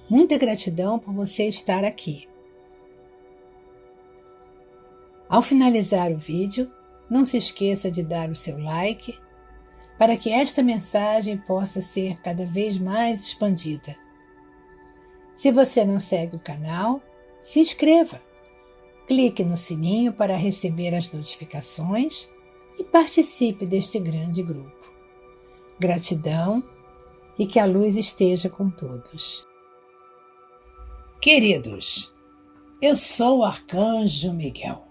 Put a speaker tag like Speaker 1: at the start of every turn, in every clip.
Speaker 1: Muita gratidão por você estar aqui. Ao finalizar o vídeo, não se esqueça de dar o seu like para que esta mensagem possa ser cada vez mais expandida. Se você não segue o canal, se inscreva. Clique no sininho para receber as notificações e participe deste grande grupo. Gratidão e que a luz esteja com todos. Queridos, eu sou o Arcanjo Miguel.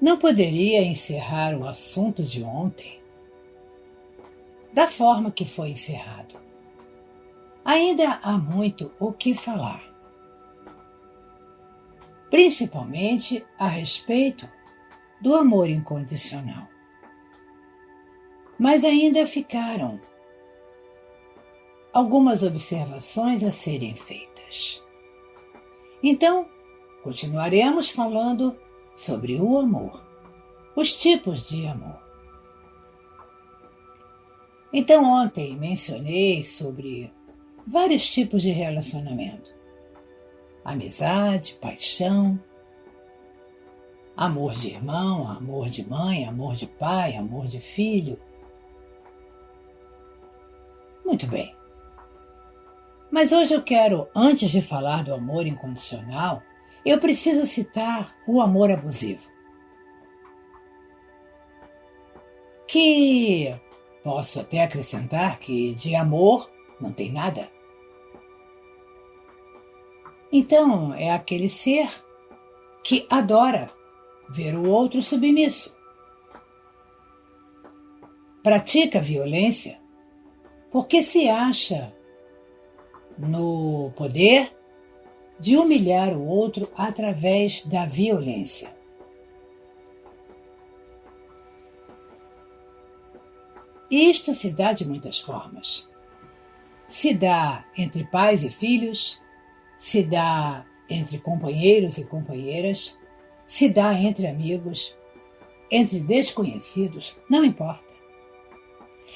Speaker 1: Não poderia encerrar o assunto de ontem da forma que foi encerrado. Ainda há muito o que falar, principalmente a respeito do amor incondicional. Mas ainda ficaram algumas observações a serem feitas. Então, continuaremos falando sobre o amor, os tipos de amor. Então, ontem mencionei sobre vários tipos de relacionamento: amizade, paixão, amor de irmão, amor de mãe, amor de pai, amor de filho. Muito bem. Mas hoje eu quero, antes de falar do amor incondicional, eu preciso citar o amor abusivo. Que posso até acrescentar que de amor não tem nada. Então, é aquele ser que adora ver o outro submisso. Pratica violência porque se acha no poder de humilhar o outro através da violência. Isto se dá de muitas formas. Se dá entre pais e filhos, se dá entre companheiros e companheiras, se dá entre amigos, entre desconhecidos, não importa.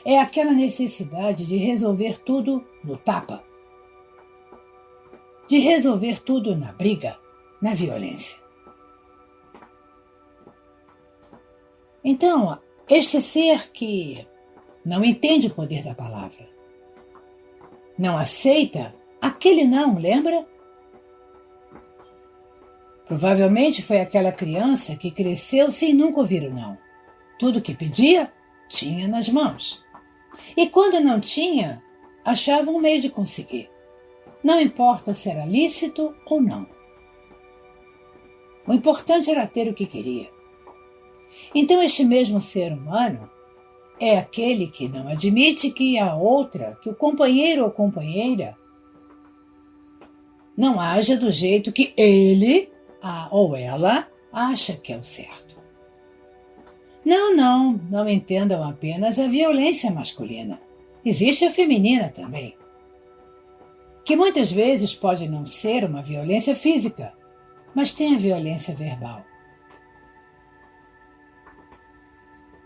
Speaker 1: É aquela necessidade de resolver tudo no tapa, de resolver tudo na briga, na violência. Então, este ser que não entende o poder da palavra, não aceita aquele não, lembra? Provavelmente foi aquela criança que cresceu sem nunca ouvir o não. Tudo que pedia, tinha nas mãos. E quando não tinha, achava um meio de conseguir. Não importa se era lícito ou não. O importante era ter o que queria. Então este mesmo ser humano é aquele que não admite que a outra, que o companheiro ou companheira, não haja do jeito que ele ou ela acha que é o certo. Não entendam apenas a violência masculina. Existe a feminina também, que muitas vezes pode não ser uma violência física, mas tem a violência verbal.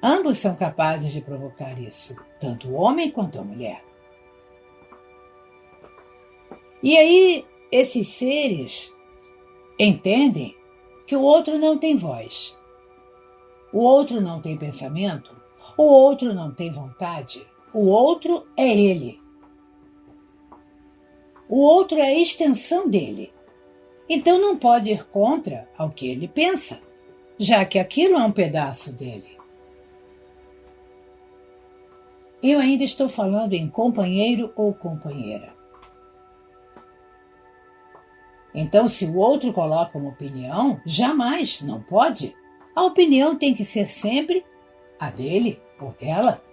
Speaker 1: Ambos são capazes de provocar isso, tanto o homem quanto a mulher. E aí, esses seres entendem que o outro não tem voz, o outro não tem pensamento, o outro não tem vontade, o outro é ele. O outro é a extensão dele. Então não pode ir contra ao que ele pensa, já que aquilo é um pedaço dele. Eu ainda estou falando em companheiro ou companheira. Então, se o outro coloca uma opinião, jamais, não pode. A opinião tem que ser sempre a dele ou dela.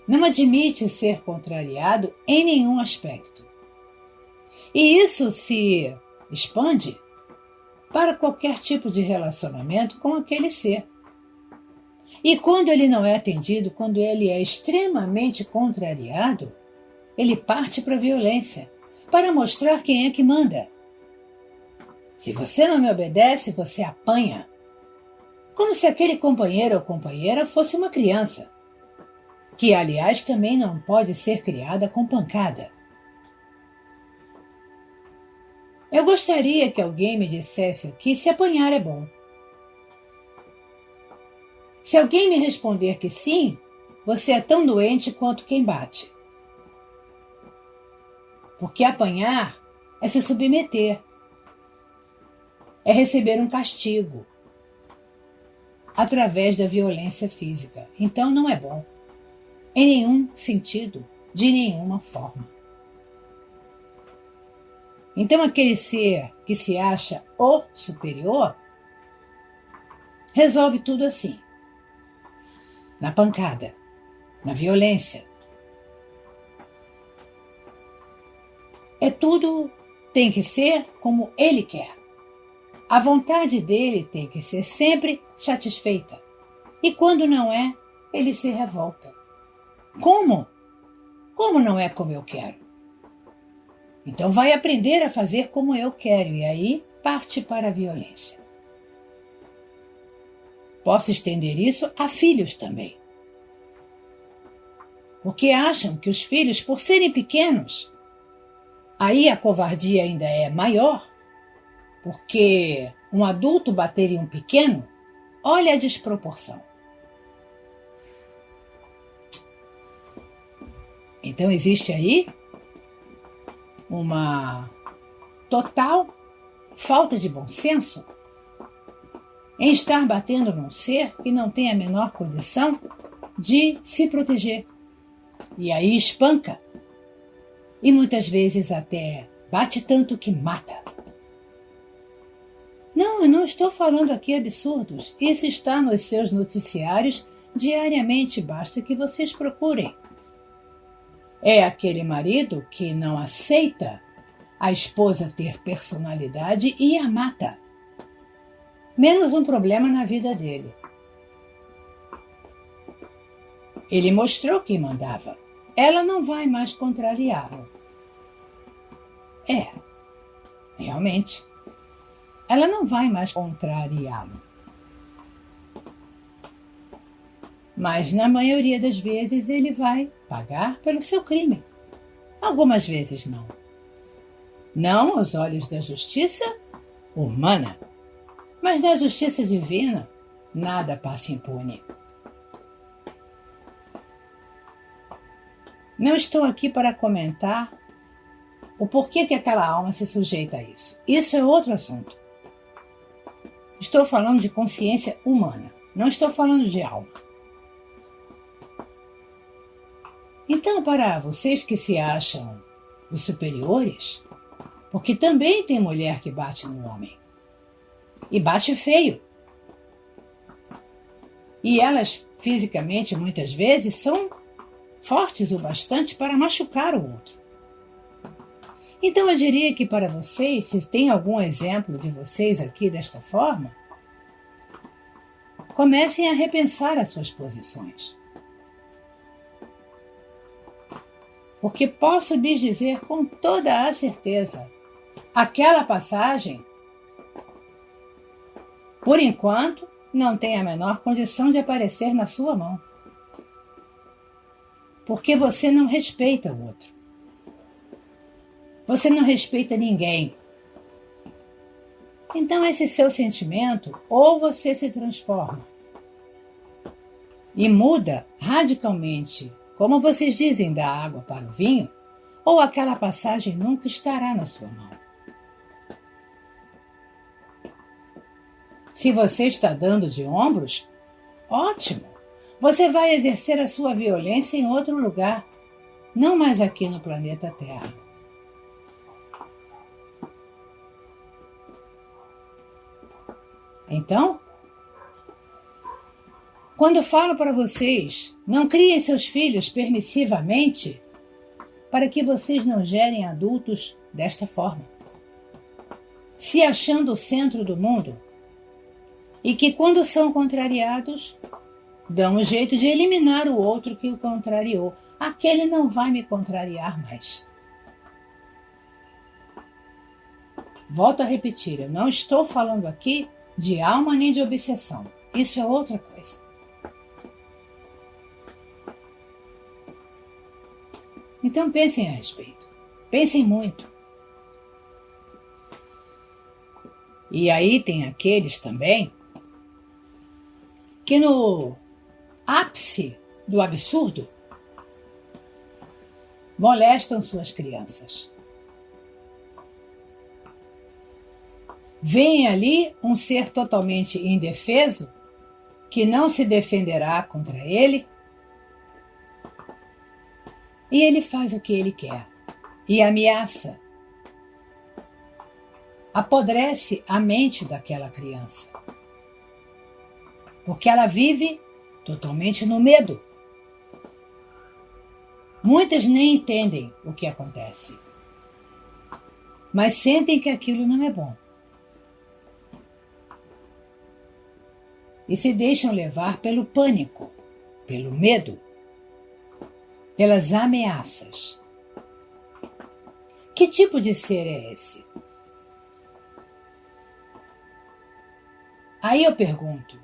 Speaker 1: Não admite ser contrariado em nenhum aspecto. E isso se expande para qualquer tipo de relacionamento com aquele ser. E quando ele não é atendido, quando ele é extremamente contrariado, ele parte para a violência, para mostrar quem é que manda. Se você não me obedece, você apanha. Como se aquele companheiro ou companheira fosse uma criança. que, aliás, também não pode ser criada com pancada. Eu gostaria que alguém me dissesse aqui se apanhar é bom. Se alguém me responder que sim, você é tão doente quanto quem bate. Porque apanhar é se submeter, é receber um castigo através da violência física. Então não é bom, em nenhum sentido, de nenhuma forma. Então aquele ser que se acha o superior resolve tudo assim, na pancada, na violência. Tudo tem que ser como ele quer. A vontade dele tem que ser sempre satisfeita. E quando não é, ele se revolta. Como? Como não é como eu quero? Então vai aprender a fazer como eu quero e aí parte para a violência. Posso estender isso a filhos também. Porque acham que os filhos, por serem pequenos, aí a covardia ainda é maior, porque um adulto bater em um pequeno, olha a desproporção. Então existe aí uma total falta de bom senso em estar batendo num ser que não tem a menor condição de se proteger. E aí espanca. E muitas vezes até bate tanto que mata. Não, eu não estou falando aqui absurdos. Isso está nos seus noticiários diariamente, basta que vocês procurem. É aquele marido que não aceita a esposa ter personalidade e a mata. Menos um problema na vida dele. Ele mostrou quem mandava. Ela não vai mais contrariá-lo. Realmente. Ela não vai mais contrariá-lo. Mas na maioria das vezes ele vai pagar pelo seu crime. Algumas vezes não. Não aos olhos da justiça humana, mas da justiça divina nada passa impune. Não estou aqui para comentar o porquê que aquela alma se sujeita a isso. Isso é outro assunto. Estou falando de consciência humana, não estou falando de alma. Então, para vocês que se acham os superiores, porque também tem mulher que bate no homem, e bate feio. E elas, fisicamente, muitas vezes, são fortes o bastante para machucar o outro. Então eu diria que para vocês, se tem algum exemplo de vocês aqui desta forma, comecem a repensar as suas posições. Porque posso lhes dizer com toda a certeza, aquela passagem, por enquanto, não tem a menor condição de aparecer na sua mão. Porque você não respeita o outro. Você não respeita ninguém. Então esse seu sentimento, ou você se transforma e muda radicalmente, como vocês dizem, da água para o vinho, ou aquela passagem nunca estará na sua mão. Se você está dando de ombros, ótimo. Você vai exercer a sua violência em outro lugar, não mais aqui no planeta Terra. Então, quando eu falo para vocês, não criem seus filhos permissivamente para que vocês não gerem adultos desta forma, se achando o centro do mundo e que quando são contrariados, dão um jeito de eliminar o outro que o contrariou. Aquele não vai me contrariar mais. Volto a repetir, eu não estou falando aqui de alma nem de obsessão. Isso é outra coisa. Então pensem a respeito. Pensem muito. E aí tem aqueles também que no ápice do absurdo molestam suas crianças. Vem ali um ser totalmente indefeso que não se defenderá contra ele e ele faz o que ele quer e ameaça. Apodrece a mente daquela criança, porque ela vive totalmente no medo. Muitas nem entendem o que acontece, mas sentem que aquilo não é bom. E se deixam levar pelo pânico, pelo medo, pelas ameaças. Que tipo de ser é esse? Aí eu pergunto,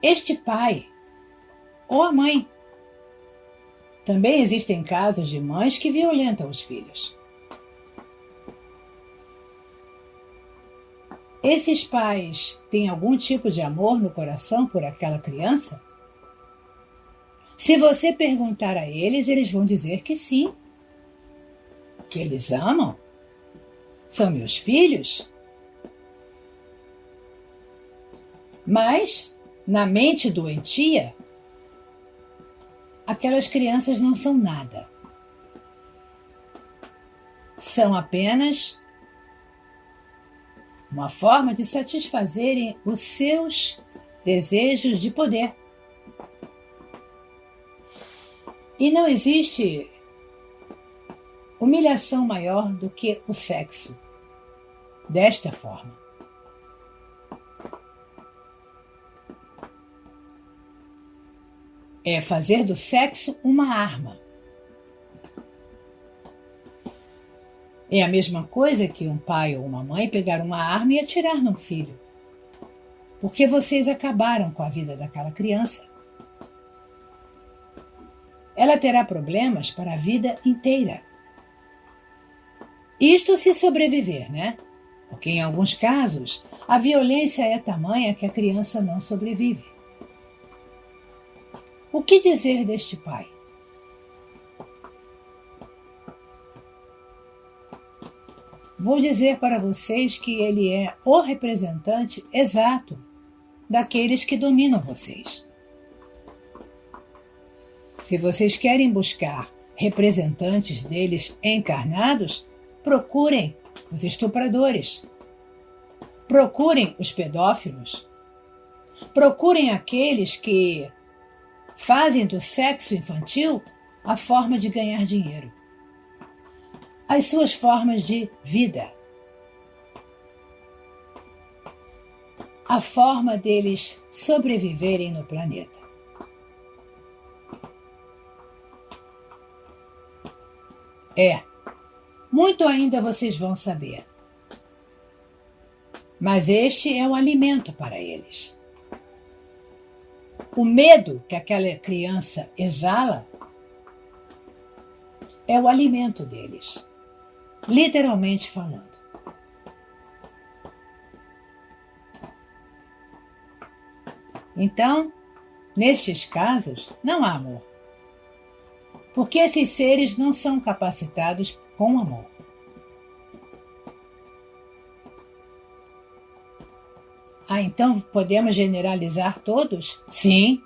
Speaker 1: este pai ou a mãe? Também existem casos de mães que violentam os filhos. Esses pais têm algum tipo de amor no coração por aquela criança? Se você perguntar a eles, eles vão dizer que sim. Que eles amam. São meus filhos. Mas, na mente doentia, aquelas crianças não são nada. São apenas uma forma de satisfazerem os seus desejos de poder. E não existe humilhação maior do que o sexo, desta forma. É fazer do sexo uma arma. É a mesma coisa que um pai ou uma mãe pegar uma arma e atirar num filho. Porque vocês acabaram com a vida daquela criança. Ela terá problemas para a vida inteira. Isto se sobreviver, né? Porque em alguns casos a violência é tamanha que a criança não sobrevive. O que dizer deste pai? Vou dizer para vocês que ele é o representante exato daqueles que dominam vocês. Se vocês querem buscar representantes deles encarnados, procurem os estupradores, procurem os pedófilos, procurem aqueles que fazem do sexo infantil a forma de ganhar dinheiro, as suas formas de vida, a forma deles sobreviverem no planeta. Muito ainda vocês vão saber. Mas este é o alimento para eles. O medo que aquela criança exala é o alimento deles, literalmente falando. Então, nestes casos, não há amor. Porque esses seres não são capacitados com amor. Então podemos generalizar todos? Sim,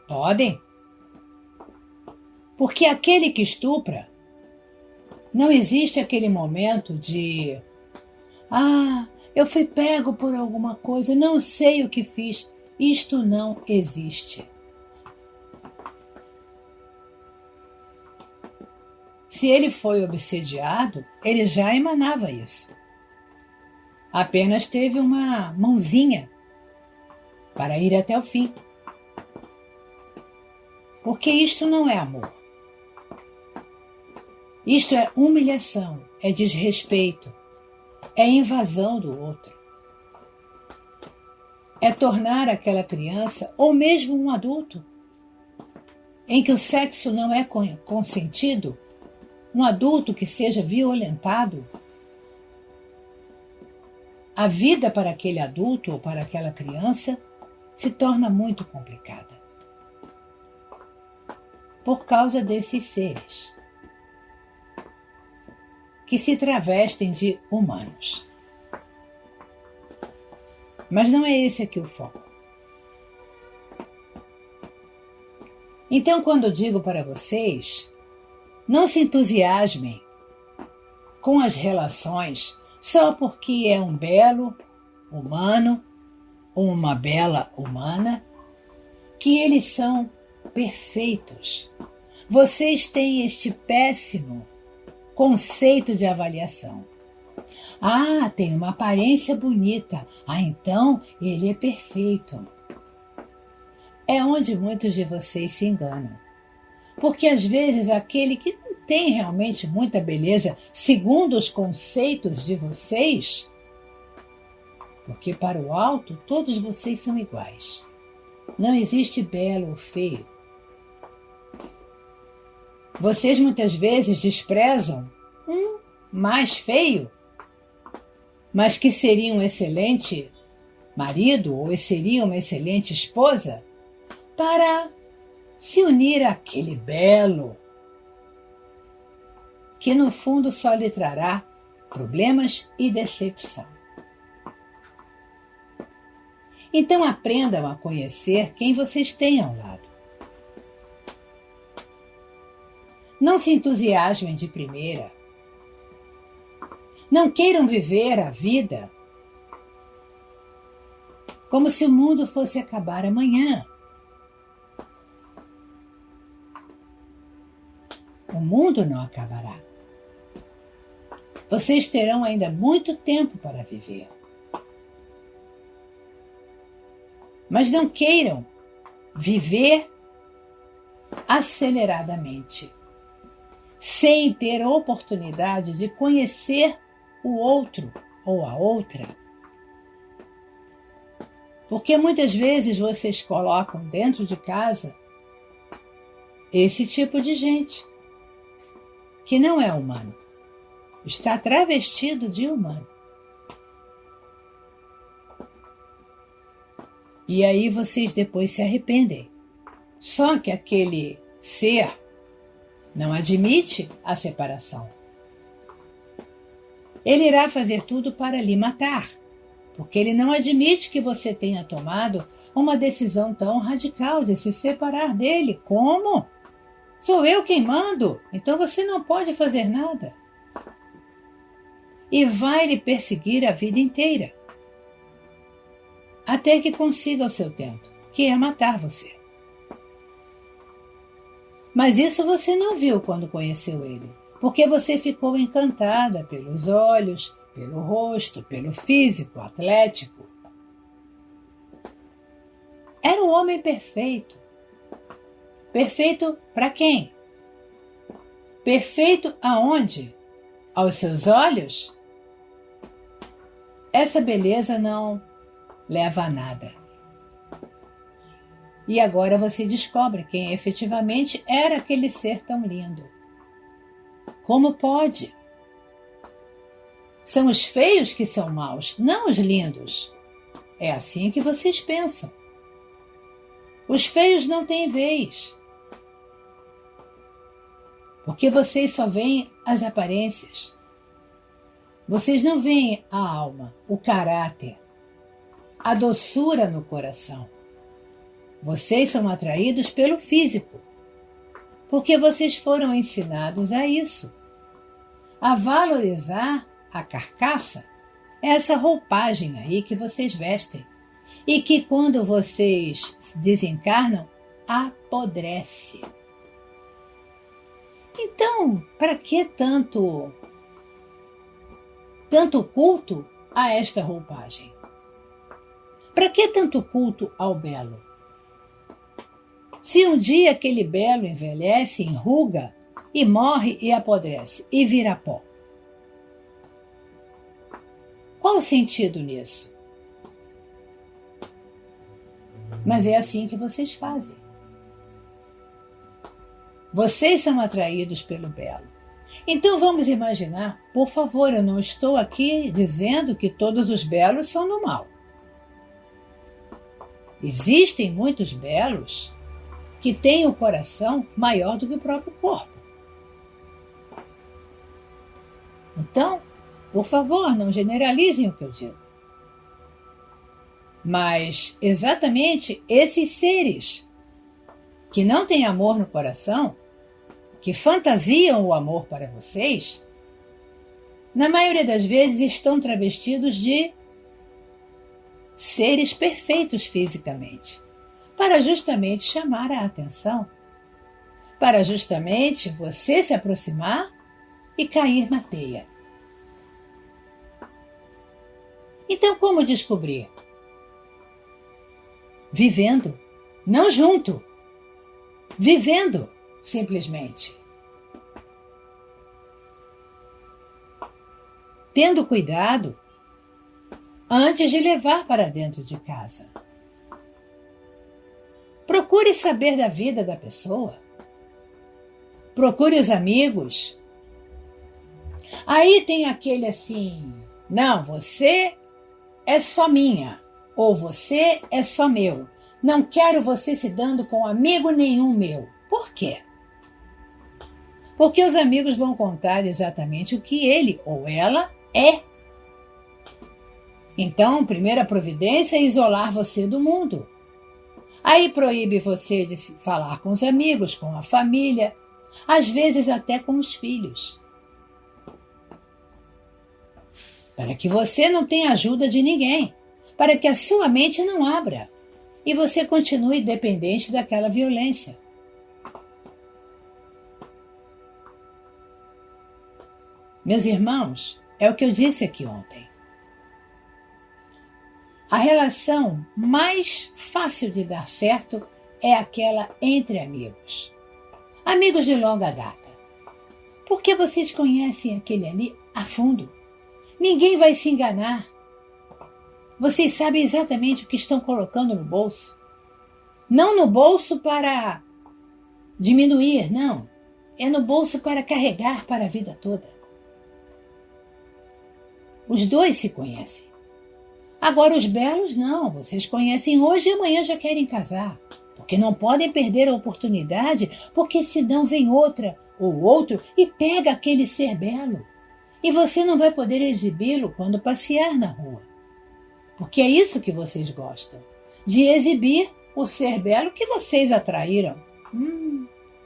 Speaker 1: podem. Porque aquele que estupra, não existe aquele momento de eu fui pego por alguma coisa, não sei o que fiz. Isto não existe. Se ele foi obsediado, ele já emanava isso. Apenas teve uma mãozinha para ir até o fim. Porque isto não é amor. Isto é humilhação, é desrespeito, é invasão do outro. É tornar aquela criança, ou mesmo um adulto, em que o sexo não é consentido, um adulto que seja violentado, a vida para aquele adulto ou para aquela criança se torna muito complicada. Por causa desses seres que se travestem de humanos. Mas não é esse aqui o foco. Então, quando eu digo para vocês, não se entusiasmem com as relações só porque é um belo humano ou uma bela humana, que eles são perfeitos. Vocês têm este péssimo conceito de avaliação. Ah, tem uma aparência bonita. Ah, então ele é perfeito. É onde muitos de vocês se enganam. Porque às vezes aquele que não tem realmente muita beleza, segundo os conceitos de vocês, porque para o alto todos vocês são iguais. Não existe belo ou feio. Vocês muitas vezes desprezam um mais feio, mas que seria um excelente marido ou seria uma excelente esposa, para se unir àquele belo, que no fundo só lhe trará problemas e decepção. Então aprendam a conhecer quem vocês têm ao lado. Não se entusiasmem de primeira. Não queiram viver a vida como se o mundo fosse acabar amanhã. O mundo não acabará. Vocês terão ainda muito tempo para viver. Mas não queiram viver aceleradamente, sem ter oportunidade de conhecer o outro ou a outra. Porque muitas vezes vocês colocam dentro de casa esse tipo de gente, que não é humano, está travestido de humano. E aí vocês depois se arrependem. Só que aquele ser não admite a separação. Ele irá fazer tudo para lhe matar, porque ele não admite que você tenha tomado uma decisão tão radical de se separar dele. Como? Sou eu quem mando, então você não pode fazer nada. E vai lhe perseguir a vida inteira, até que consiga o seu tento, que é matar você. Mas isso você não viu quando conheceu ele, porque você ficou encantada pelos olhos, pelo rosto, pelo físico atlético. Era um homem perfeito. Perfeito para quem? Perfeito aonde? Aos seus olhos? Essa beleza não leva a nada. E agora você descobre quem efetivamente era aquele ser tão lindo. Como pode? São os feios que são maus, não os lindos. É assim que vocês pensam. Os feios não têm vez, porque vocês só veem as aparências. Vocês não veem a alma, o caráter, a doçura no coração. Vocês são atraídos pelo físico, porque vocês foram ensinados a isso, a valorizar a carcaça, essa roupagem aí que vocês vestem, e que quando vocês desencarnam, apodrece. Então, para que tanto culto a esta roupagem? Para que tanto culto ao belo? Se um dia aquele belo envelhece, enruga, e morre e apodrece, e vira pó. Qual o sentido nisso? Mas é assim que vocês fazem. Vocês são atraídos pelo belo. Então vamos imaginar, por favor, eu não estou aqui dizendo que todos os belos são do mal. Existem muitos belos que têm o coração maior do que o próprio corpo. Então, por favor, não generalizem o que eu digo. Mas exatamente esses seres que não têm amor no coração, que fantasiam o amor para vocês, na maioria das vezes estão travestidos de seres perfeitos fisicamente, para justamente chamar a atenção, para justamente você se aproximar e cair na teia. Então, como descobrir? Vivendo, não junto, vivendo simplesmente. Tendo cuidado antes de levar para dentro de casa. Procure saber da vida da pessoa. Procure os amigos. Aí tem aquele assim, não, você é só minha, ou você é só meu. Não quero você se dando com amigo nenhum meu. Por quê? Porque os amigos vão contar exatamente o que ele ou ela é. Então, primeira providência é isolar você do mundo. Aí proíbe você de falar com os amigos, com a família, às vezes até com os filhos. Para que você não tenha ajuda de ninguém, para que a sua mente não abra e você continue dependente daquela violência. Meus irmãos, é o que eu disse aqui ontem. A relação mais fácil de dar certo é aquela entre amigos. Amigos de longa data. Porque vocês conhecem aquele ali a fundo. Ninguém vai se enganar. Vocês sabem exatamente o que estão colocando no bolso. Não no bolso para diminuir, não. É no bolso para carregar para a vida toda. Os dois se conhecem. Agora os belos não, vocês conhecem hoje e amanhã já querem casar. Porque não podem perder a oportunidade, porque senão vem outra ou outro e pega aquele ser belo. E você não vai poder exibi-lo quando passear na rua. Porque é isso que vocês gostam, de exibir o ser belo que vocês atraíram.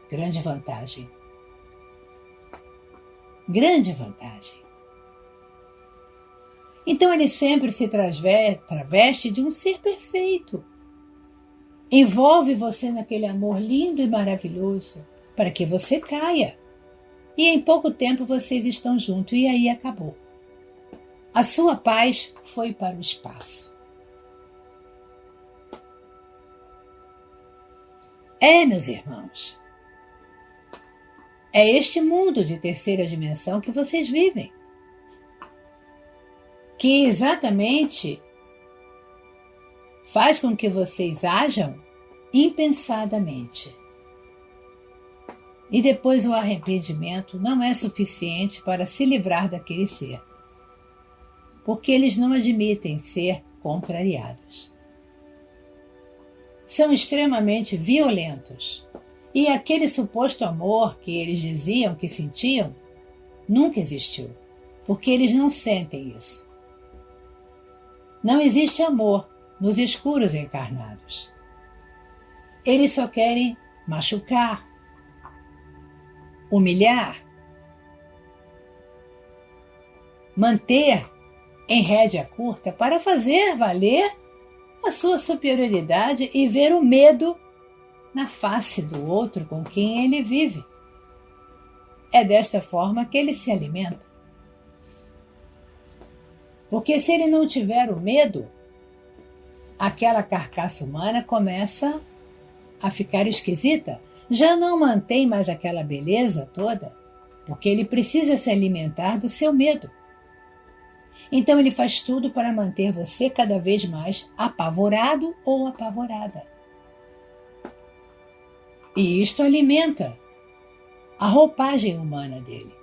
Speaker 1: Grande vantagem. Grande vantagem. Então ele sempre se traveste de um ser perfeito. Envolve você naquele amor lindo e maravilhoso para que você caia. E em pouco tempo vocês estão juntos e aí acabou. A sua paz foi para o espaço. Meus irmãos, é este mundo de terceira dimensão que vocês vivem. Que exatamente faz com que vocês ajam impensadamente. E depois o arrependimento não é suficiente para se livrar daquele ser, porque eles não admitem ser contrariados. São extremamente violentos, e aquele suposto amor que eles diziam que sentiam nunca existiu, porque eles não sentem isso. Não existe amor nos escuros encarnados. Eles só querem machucar, humilhar, manter em rédea curta para fazer valer a sua superioridade e ver o medo na face do outro com quem ele vive. É desta forma que ele se alimenta. Porque se ele não tiver o medo, aquela carcaça humana começa a ficar esquisita. Já não mantém mais aquela beleza toda, porque ele precisa se alimentar do seu medo. Então ele faz tudo para manter você cada vez mais apavorado ou apavorada. E isto alimenta a roupagem humana dele.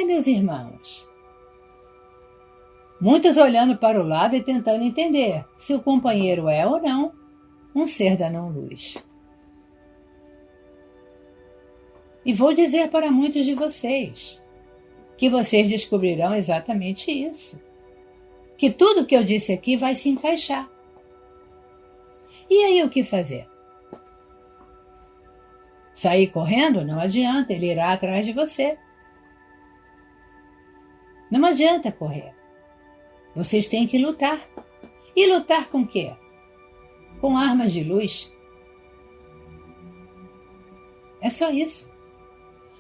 Speaker 1: Meus irmãos, muitos olhando para o lado e tentando entender se o companheiro é ou não um ser da não-luz. E vou dizer para muitos de vocês que vocês descobrirão exatamente isso. Que tudo que eu disse aqui vai se encaixar. E aí o que fazer? Sair correndo? Não adianta, ele irá atrás de você. Não adianta correr. Vocês têm que lutar. E lutar com quê? Com armas de luz. É só isso.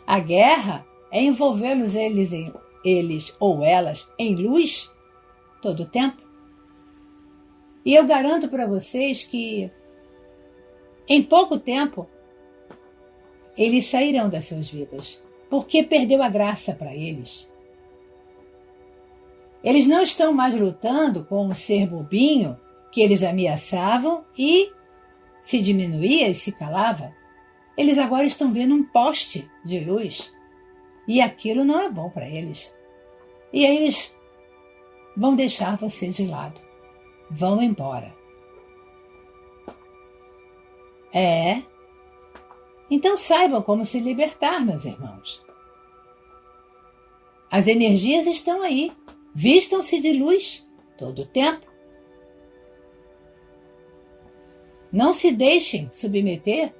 Speaker 1: A guerra é envolvê-los eles ou elas em luz todo o tempo. E eu garanto para vocês que em pouco tempo eles sairão das suas vidas, porque perdeu a graça para eles. Eles não estão mais lutando com um ser bobinho que eles ameaçavam e se diminuía e se calava. Eles agora estão vendo um poste de luz e aquilo não é bom para eles. E aí eles vão deixar você de lado. Vão embora. Então saibam como se libertar, meus irmãos. As energias estão aí. Vistam-se de luz todo o tempo. Não se deixem submeter.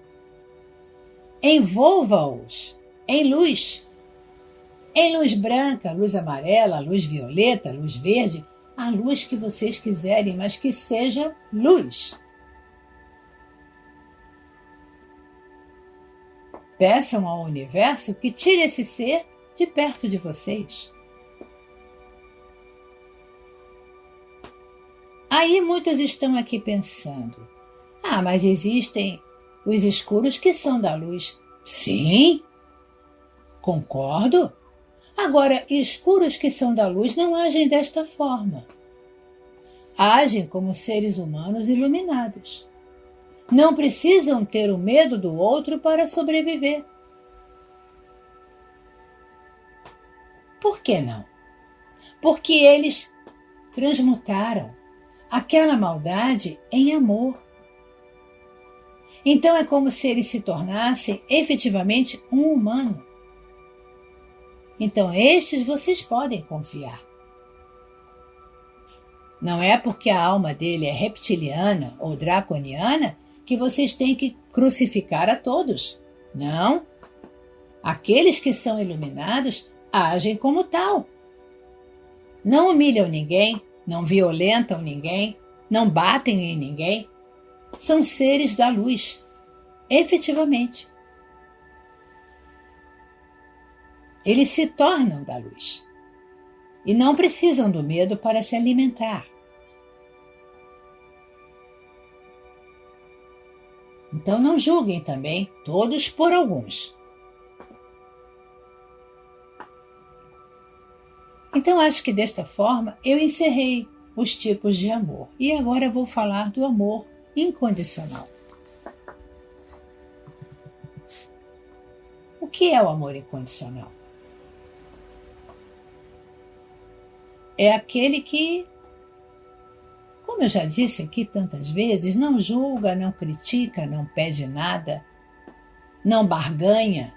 Speaker 1: Envolva-os em luz. Em luz branca, luz amarela, luz violeta, luz verde, a luz que vocês quiserem, mas que seja luz. Peçam ao universo que tire esse ser de perto de vocês. Aí muitos estão aqui pensando, mas existem os escuros que são da luz. Sim, concordo. Agora, escuros que são da luz não agem desta forma. Agem como seres humanos iluminados. Não precisam ter o medo do outro para sobreviver. Por que não? Porque eles transmutaram aquela maldade em amor. Então é como se eles se tornassem efetivamente um humano. Então estes vocês podem confiar. Não é porque a alma dele é reptiliana ou draconiana que vocês têm que crucificar a todos. Não. Aqueles que são iluminados agem como tal. Não humilham ninguém, não violentam ninguém, não batem em ninguém. São seres da luz, efetivamente. Eles se tornam da luz e não precisam do medo para se alimentar. Então não julguem também todos por alguns. Então acho que desta forma eu encerrei os tipos de amor. E agora vou falar do amor incondicional. O que é o amor incondicional? É aquele que, como eu já disse aqui tantas vezes, não julga, não critica, não pede nada, não barganha,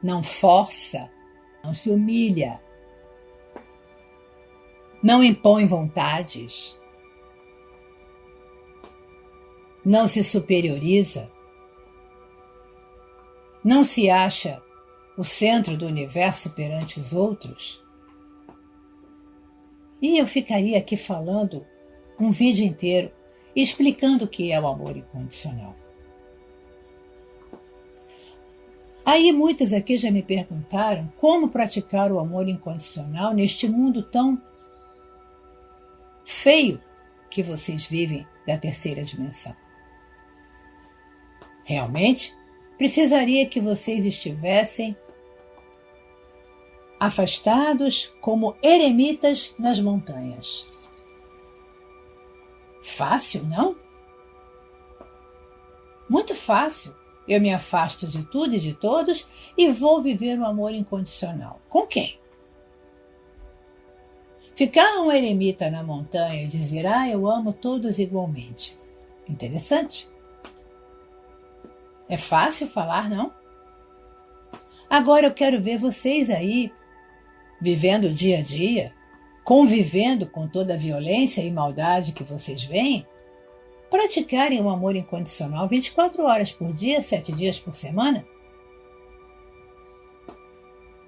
Speaker 1: não força, não se humilha, não impõe vontades, não se superioriza, não se acha o centro do universo perante os outros. E eu ficaria aqui falando um vídeo inteiro explicando o que é o amor incondicional. Aí muitos aqui já me perguntaram como praticar o amor incondicional neste mundo tão feio que vocês vivem da terceira dimensão. Realmente, precisaria que vocês estivessem afastados como eremitas nas montanhas. Fácil, não? Muito fácil. Eu me afasto de tudo e de todos e vou viver o amor incondicional. Com quem? Ficar um eremita na montanha e dizer, eu amo todos igualmente. Interessante. É fácil falar, não? Agora eu quero ver vocês aí, vivendo o dia a dia, convivendo com toda a violência e maldade que vocês veem, praticarem o amor incondicional 24 horas por dia, 7 dias por semana.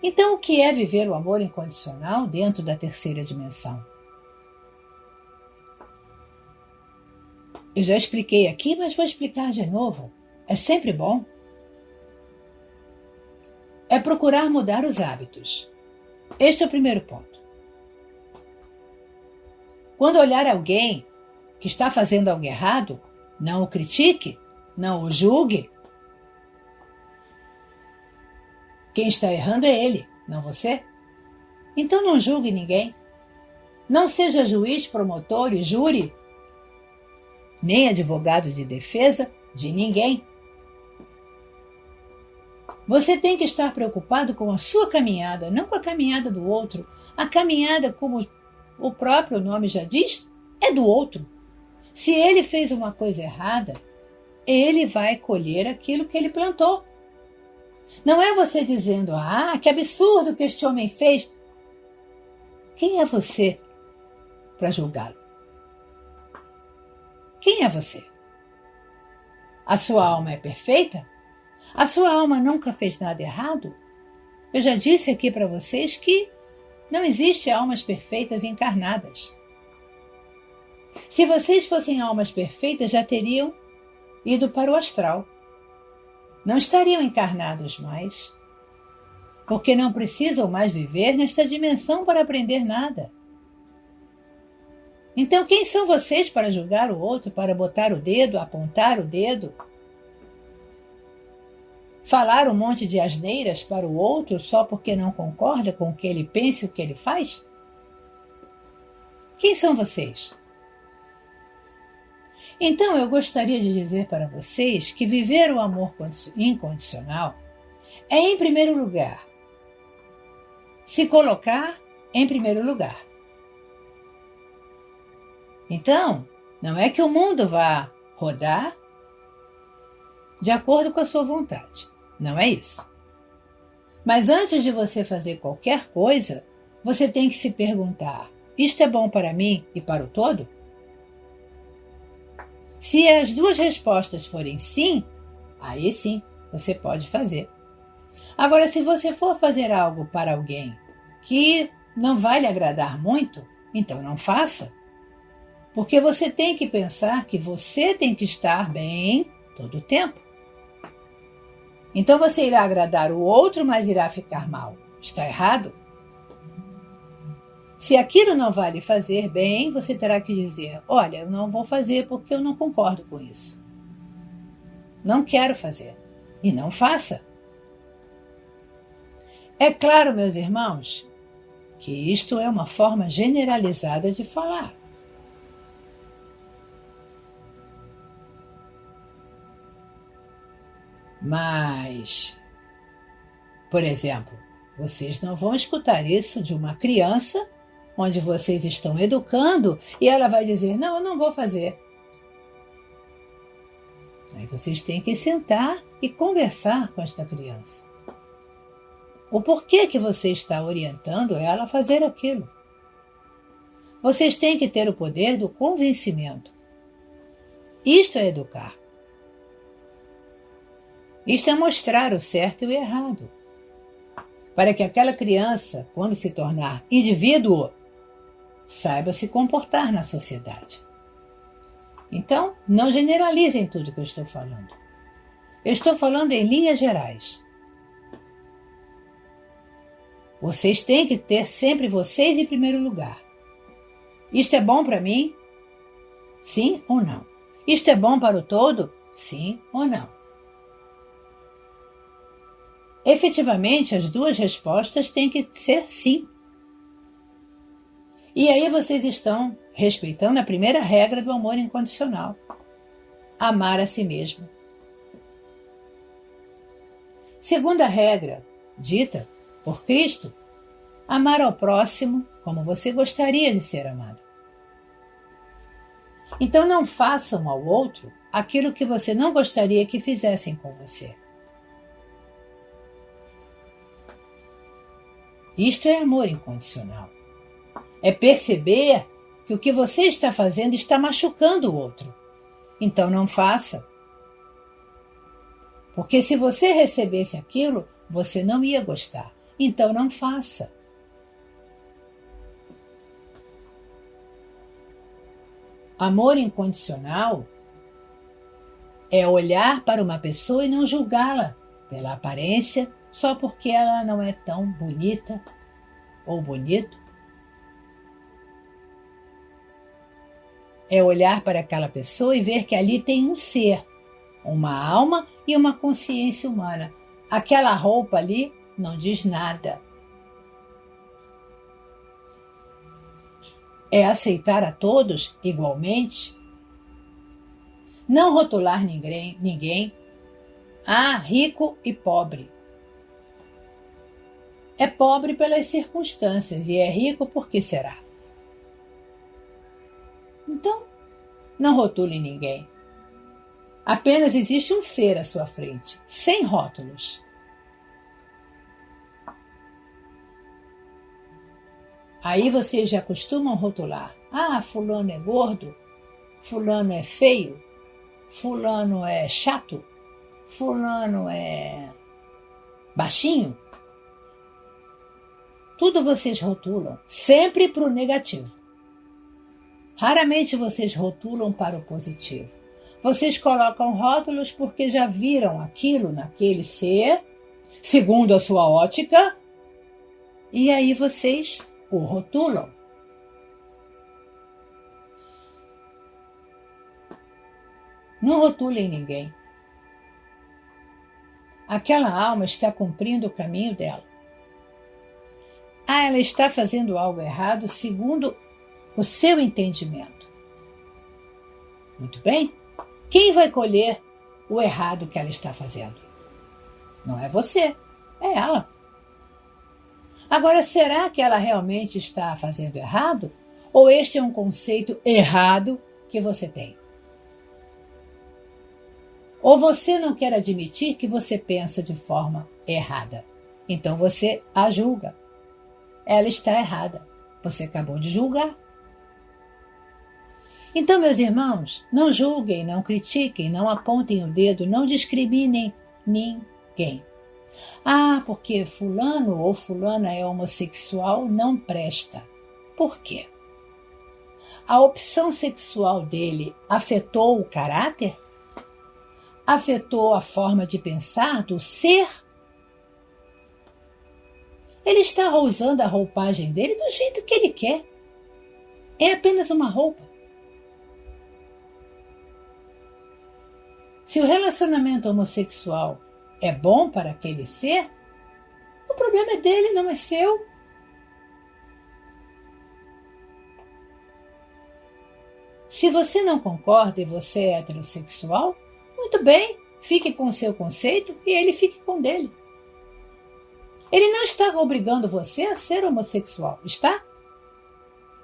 Speaker 1: Então, o que é viver o amor incondicional dentro da terceira dimensão? Eu já expliquei aqui, mas vou explicar de novo. É sempre bom. É procurar mudar os hábitos. Este é o primeiro ponto. Quando olhar alguém que está fazendo algo errado, não o critique, não o julgue. Quem está errando é ele, não você. Então não julgue ninguém. Não seja juiz, promotor e júri, nem advogado de defesa de ninguém. Você tem que estar preocupado com a sua caminhada, não com a caminhada do outro. A caminhada, como o próprio nome já diz, é do outro. Se ele fez uma coisa errada, ele vai colher aquilo que ele plantou. Não é você dizendo, que absurdo que este homem fez. Quem é você para julgá-lo? Quem é você? A sua alma é perfeita? A sua alma nunca fez nada errado? Eu já disse aqui para vocês que não existe almas perfeitas encarnadas. Se vocês fossem almas perfeitas, já teriam ido para o astral. Não estariam encarnados mais, porque não precisam mais viver nesta dimensão para aprender nada. Então, quem são vocês para julgar o outro, para botar o dedo, apontar o dedo, falar um monte de asneiras para o outro só porque não concorda com o que ele pensa e o que ele faz? Quem são vocês? Então, eu gostaria de dizer para vocês que viver o amor incondicional é, em primeiro lugar, se colocar em primeiro lugar. Então, não é que o mundo vá rodar de acordo com a sua vontade. Não é isso. Mas antes de você fazer qualquer coisa, você tem que se perguntar, isto é bom para mim e para o todo? Se as duas respostas forem sim, aí sim, você pode fazer. Agora, se você for fazer algo para alguém que não vai lhe agradar muito, então não faça. Porque você tem que pensar que você tem que estar bem todo o tempo. Então você irá agradar o outro, mas irá ficar mal. Está errado? Se aquilo não vai lhe fazer bem, você terá que dizer, olha, eu não vou fazer porque eu não concordo com isso. Não quero fazer. E não faça. É claro, meus irmãos, que isto é uma forma generalizada de falar. Mas, por exemplo, vocês não vão escutar isso de uma criança onde vocês estão educando e ela vai dizer, não, eu não vou fazer. Aí vocês têm que sentar e conversar com esta criança. O porquê que você está orientando ela a fazer aquilo. Vocês têm que ter o poder do convencimento. Isto é educar. Isto é mostrar o certo e o errado. Para que aquela criança, quando se tornar indivíduo, saiba se comportar na sociedade. Então, não generalizem tudo que eu estou falando. Eu estou falando em linhas gerais. Vocês têm que ter sempre vocês em primeiro lugar. Isto é bom para mim? Sim ou não? Isto é bom para o todo? Sim ou não? Efetivamente, as duas respostas têm que ser sim. E aí vocês estão respeitando a primeira regra do amor incondicional. Amar a si mesmo. Segunda regra, dita por Cristo, amar ao próximo como você gostaria de ser amado. Então não façam ao outro aquilo que você não gostaria que fizessem com você. Isto é amor incondicional. É perceber que o que você está fazendo está machucando o outro. Então não faça. Porque se você recebesse aquilo, você não ia gostar. Então não faça. Amor incondicional é olhar para uma pessoa e não julgá-la pela aparência só porque ela não é tão bonita ou bonito. É olhar para aquela pessoa e ver que ali tem um ser, uma alma e uma consciência humana. Aquela roupa ali não diz nada. É aceitar a todos igualmente. Não rotular ninguém. Rico e pobre. É pobre pelas circunstâncias e é rico por que será? Então, não rotule ninguém. Apenas existe um ser à sua frente, sem rótulos. Aí vocês já costumam rotular. Fulano é gordo, fulano é feio, fulano é chato, fulano é baixinho. Tudo vocês rotulam, sempre para o negativo. Raramente vocês rotulam para o positivo. Vocês colocam rótulos porque já viram aquilo naquele ser, segundo a sua ótica, e aí vocês o rotulam. Não rotulem ninguém. Aquela alma está cumprindo o caminho dela. Ela está fazendo algo errado segundo o seu entendimento. Muito bem? Quem vai colher o errado que ela está fazendo? Não é você, é ela. Agora, será que ela realmente está fazendo errado? Ou este é um conceito errado que você tem? Ou você não quer admitir que você pensa de forma errada? Então você a julga. Ela está errada. Você acabou de julgar. Então, meus irmãos, não julguem, não critiquem, não apontem o dedo, não discriminem ninguém. Porque fulano ou fulana é homossexual, não presta. Por quê? A opção sexual dele afetou o caráter? Afetou a forma de pensar do ser? Ele está usando a roupagem dele do jeito que ele quer. É apenas uma roupa. Se o relacionamento homossexual é bom para aquele ser, o problema é dele, não é seu. Se você não concorda e você é heterossexual, muito bem, fique com o seu conceito e ele fique com o dele. Ele não está obrigando você a ser homossexual, está?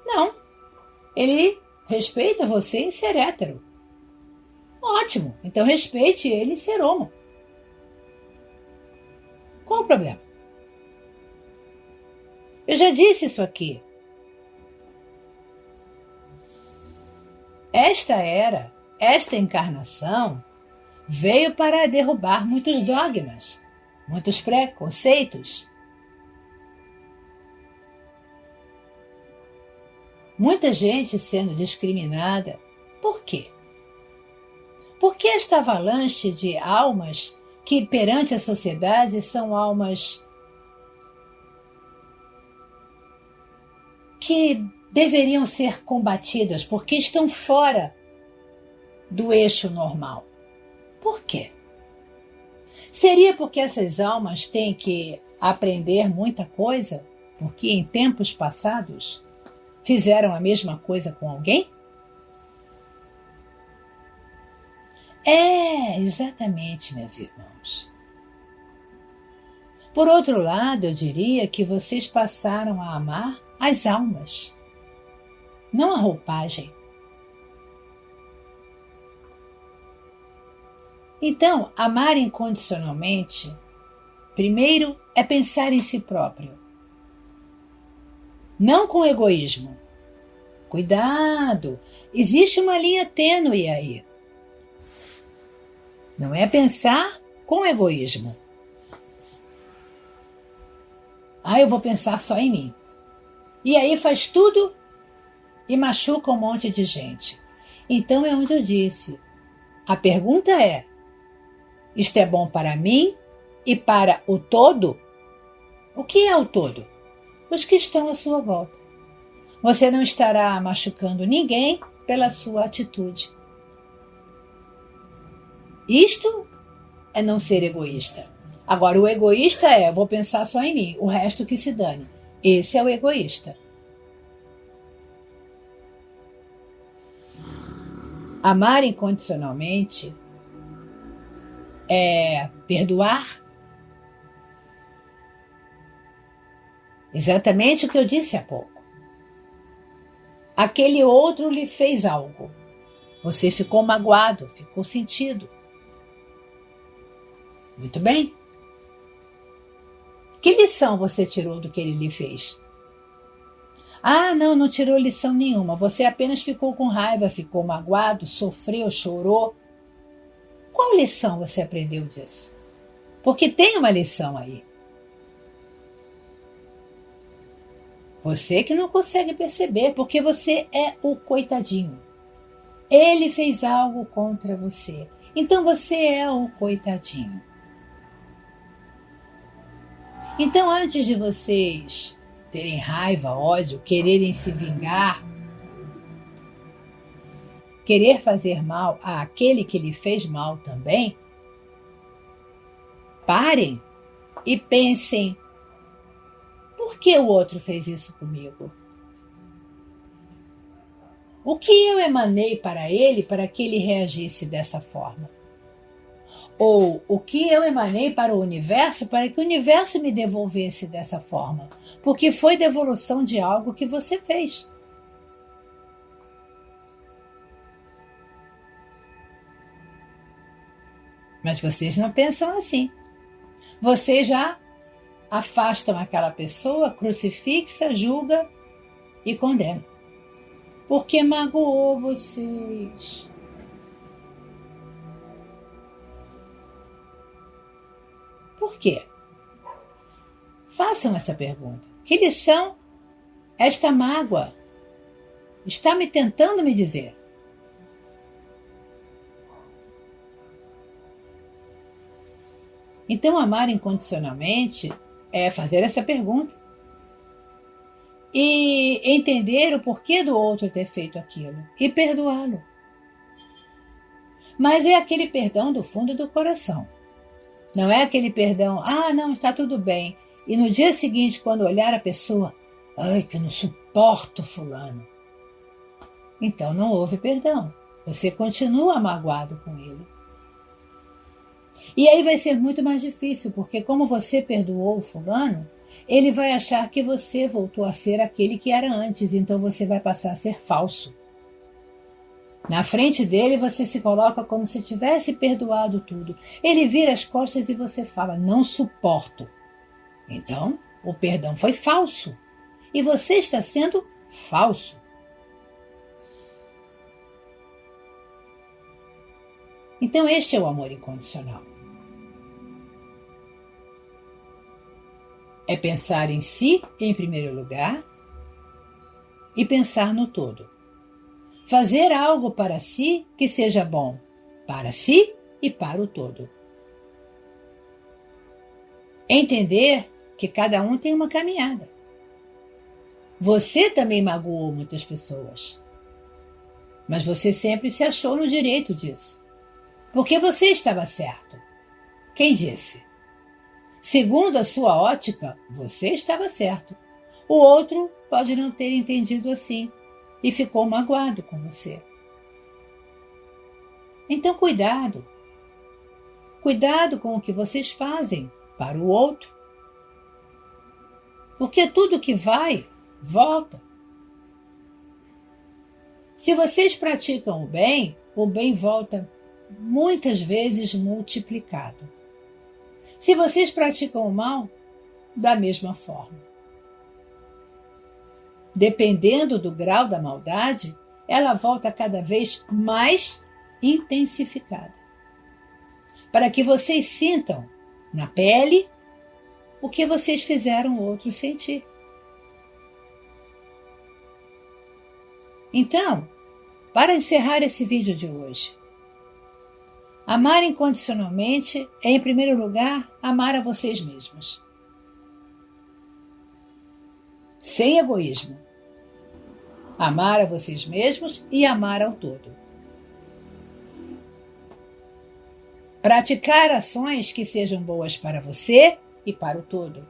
Speaker 1: Não. Ele respeita você em ser hétero. Ótimo, então respeite ele em ser homo. Qual o problema? Eu já disse isso aqui. Esta encarnação veio para derrubar muitos dogmas, muitos preconceitos. Muita gente sendo discriminada. Por quê? Porque esta avalanche de almas que perante a sociedade são almas que deveriam ser combatidas porque estão fora do eixo normal. Por quê? Seria porque essas almas têm que aprender muita coisa? Porque em tempos passados fizeram a mesma coisa com alguém? Exatamente, meus irmãos. Por outro lado, eu diria que vocês passaram a amar as almas, não a roupagem. Então, amar incondicionalmente, primeiro é pensar em si próprio, não com egoísmo. Cuidado, existe uma linha tênue aí. Não é pensar com egoísmo. Eu vou pensar só em mim. E aí faz tudo e machuca um monte de gente. Então é onde eu disse. A pergunta é: isto é bom para mim e para o todo? O que é o todo? Os que estão à sua volta. Você não estará machucando ninguém pela sua atitude. Isto é não ser egoísta. Agora, o egoísta vou pensar só em mim, o resto que se dane. Esse é o egoísta. Amar incondicionalmente é perdoar. Exatamente o que eu disse há pouco. Aquele outro lhe fez algo. Você ficou magoado, ficou sentido. Muito bem. Que lição você tirou do que ele lhe fez? Não tirou lição nenhuma. Você apenas ficou com raiva, ficou magoado, sofreu, chorou. Qual lição você aprendeu disso? Porque tem uma lição aí. Você que não consegue perceber, porque você é o coitadinho. Ele fez algo contra você. Então você é o coitadinho. Então, antes de vocês terem raiva, ódio, quererem se vingar, querer fazer mal àquele que lhe fez mal também, parem e pensem: por que o outro fez isso comigo? O que eu emanei para ele para que ele reagisse dessa forma? Ou o que eu emanei para o universo para que o universo me devolvesse dessa forma? Porque foi devolução de algo que você fez. Mas vocês não pensam assim. Vocês já afastam aquela pessoa, crucifixa, julga e condena. Porque magoou vocês. Por quê? Façam essa pergunta. Que lição esta mágoa está me tentando me dizer? Então, amar incondicionalmente é fazer essa pergunta e entender o porquê do outro ter feito aquilo e perdoá-lo. Mas é aquele perdão do fundo do coração. Não é aquele perdão, não, está tudo bem. E no dia seguinte, quando olhar a pessoa, que eu não suporto fulano. Então não houve perdão. Você continua magoado com ele. E aí vai ser muito mais difícil, porque como você perdoou o fulano, ele vai achar que você voltou a ser aquele que era antes, então você vai passar a ser falso. Na frente dele você se coloca como se tivesse perdoado tudo. Ele vira as costas e você fala, não suporto. Então, o perdão foi falso. E você está sendo falso. Então, este é o amor incondicional. É pensar em si, em primeiro lugar, e pensar no todo. Fazer algo para si que seja bom para si e para o todo. Entender que cada um tem uma caminhada. Você também magoou muitas pessoas, mas você sempre se achou no direito disso, porque você estava certo. Quem disse? Segundo a sua ótica, você estava certo. O outro pode não ter entendido assim e ficou magoado com você. Então, cuidado. Cuidado com o que vocês fazem para o outro Porque tudo que vai, volta. Se vocês praticam o bem volta muitas vezes multiplicado. Se vocês praticam o mal, da mesma forma. Dependendo do grau da maldade, ela volta cada vez mais intensificada. Para que vocês sintam na pele o que vocês fizeram outros sentir. Então, para encerrar esse vídeo de hoje, amar incondicionalmente é, em primeiro lugar, amar a vocês mesmos. Sem egoísmo. Amar a vocês mesmos e amar ao todo. Praticar ações que sejam boas para você e para o todo.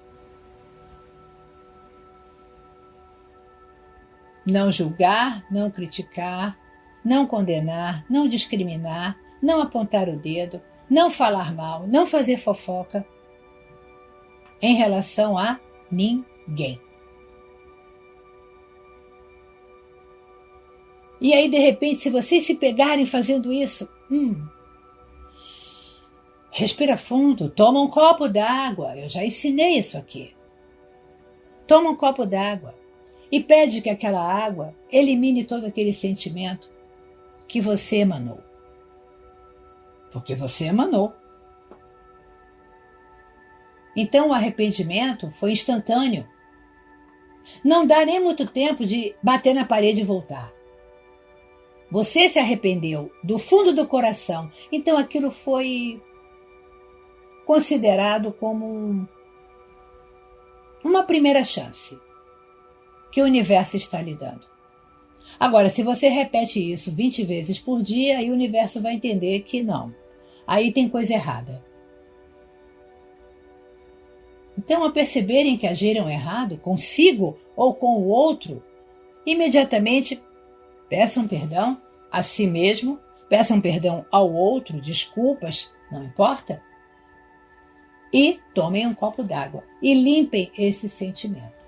Speaker 1: Não julgar, não criticar, não condenar, não discriminar, não apontar o dedo, não falar mal, não fazer fofoca em relação a ninguém. E aí, de repente, se vocês se pegarem fazendo isso, respira fundo, toma um copo d'água. Eu já ensinei isso aqui. Toma um copo d'água e pede que aquela água elimine todo aquele sentimento que você emanou. Porque você emanou. Então o arrependimento foi instantâneo. Não dá nem muito tempo de bater na parede e voltar. Você se arrependeu do fundo do coração. Então aquilo foi considerado como uma primeira chance que o universo está lhe dando. Agora, se você repete isso 20 vezes por dia, aí o universo vai entender que não. Aí tem coisa errada. Então, ao perceberem que agiram errado, consigo ou com o outro, imediatamente peçam perdão a si mesmo, peçam perdão ao outro, desculpas, não importa, e tomem um copo d'água e limpem esse sentimento.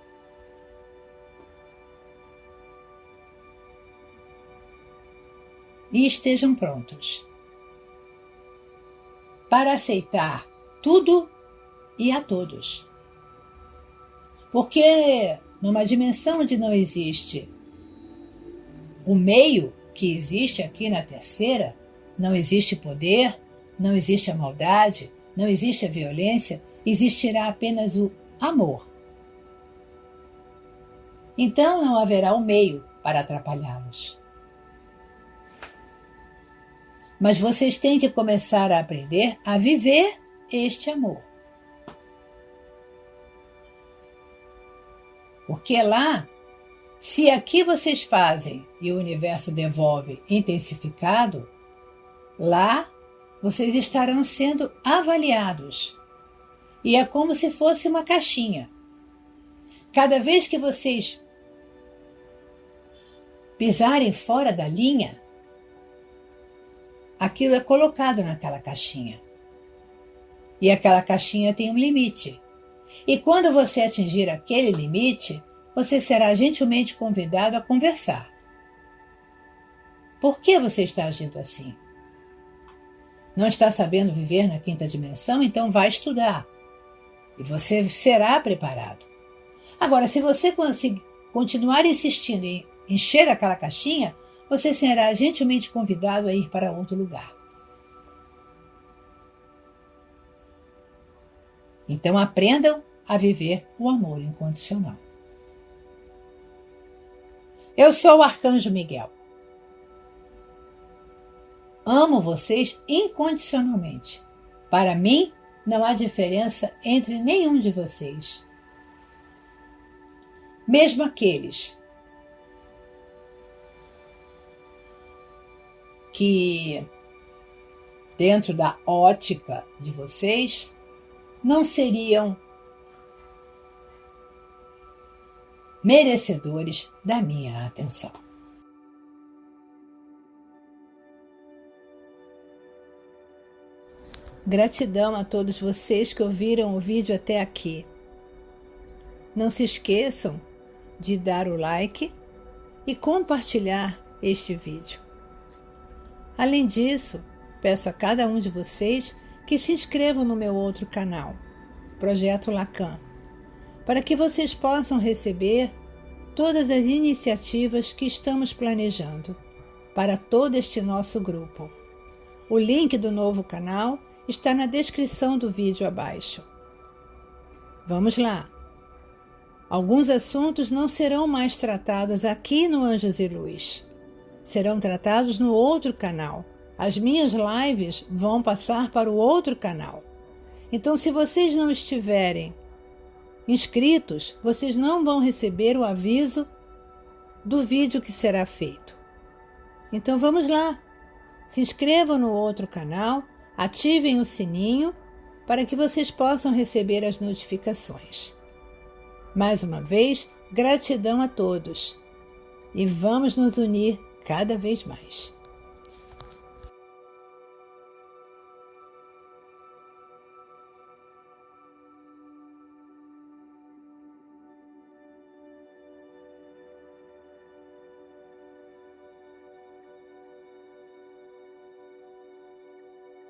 Speaker 1: E estejam prontos para aceitar tudo e a todos. Porque numa dimensão onde não existe o meio que existe aqui na terceira, não existe poder, não existe a maldade, não existe a violência, existirá apenas o amor. Então não haverá o meio para atrapalhá-los. Mas vocês têm que começar a aprender a viver este amor. Porque lá, se aqui vocês fazem e o universo devolve intensificado, lá vocês estarão sendo avaliados. E é como se fosse uma caixinha. Cada vez que vocês pisarem fora da linha, aquilo é colocado naquela caixinha. E aquela caixinha tem um limite. E quando você atingir aquele limite, você será gentilmente convidado a conversar. Por que você está agindo assim? Não está sabendo viver na quinta dimensão? Então vai estudar. E você será preparado. Agora, se você continuar insistindo em encher aquela caixinha, você será gentilmente convidado a ir para outro lugar. Então aprendam a viver o amor incondicional. Eu sou o Arcanjo Miguel. Amo vocês incondicionalmente. Para mim, não há diferença entre nenhum de vocês. Mesmo aqueles que, dentro da ótica de vocês, não seriam merecedores da minha atenção. Gratidão a todos vocês que ouviram o vídeo até aqui. Não se esqueçam de dar o like e compartilhar este vídeo. Além disso, peço a cada um de vocês que se inscrevam no meu outro canal, Projeto Lacan, para que vocês possam receber todas as iniciativas que estamos planejando para todo este nosso grupo. O link do novo canal está na descrição do vídeo abaixo. Vamos lá! Alguns assuntos não serão mais tratados aqui no Anjos e Luz. Serão tratados no outro canal. As minhas lives vão passar para o outro canal. Então, se vocês não estiverem inscritos, vocês não vão receber o aviso do vídeo que será feito. Então, vamos lá. Se inscrevam no outro canal, ativem o sininho para que vocês possam receber as notificações. Mais uma vez, gratidão a todos e vamos nos unir cada vez mais.